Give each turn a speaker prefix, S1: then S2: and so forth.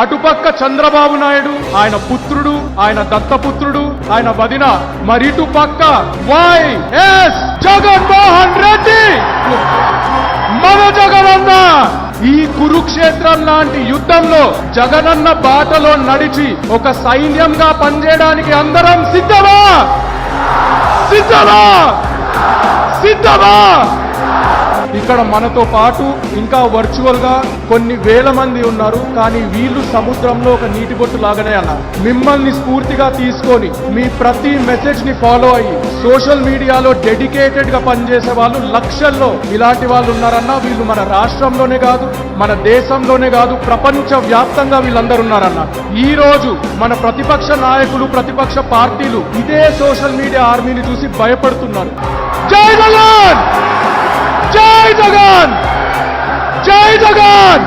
S1: అటుపక్క చంద్రబాబు నాయుడు, ఆయన పుత్రుడు, ఆయన దత్తపుత్రుడు, ఆయన వదిన, మరిటు పక్క వైఎస్ జగన్మోహన్ రెడ్డి. మన జగనన్న ఈ కురుక్షేత్రం లాంటి యుద్ధంలో జగనన్న బాటలో నడిచి ఒక సైన్యంగా పనిచేయడానికి అందరం సిద్ధమా? సిద్ధమా? సిద్ధమా? ఇక్కడ మనతో పాటు ఇంకా వర్చువల్ గా కొన్ని వేల మంది ఉన్నారు. కానీ వీళ్ళు సముద్రంలో ఒక నీటి బొట్టు లాగానే అన్న. మిమ్మల్ని స్ఫూర్తిగా తీసుకొని మీ ప్రతి మెసేజ్ ని ఫాలో అయ్యి సోషల్ మీడియాలో డెడికేటెడ్ గా పనిచేసే వాళ్ళు లక్షల్లో ఇలాంటి వాళ్ళు ఉన్నారన్న. వీళ్ళు మన రాష్ట్రంలోనే కాదు, మన దేశంలోనే కాదు, ప్రపంచ వ్యాప్తంగా వీళ్ళందరూ ఉన్నారన్న. ఈ రోజు మన ప్రతిపక్ష నాయకులు, ప్రతిపక్ష పార్టీలు ఇదే సోషల్ మీడియా ఆర్మీని చూసి భయపడుతున్నారు. జై జగన్! జై జగన్! జై జగన్!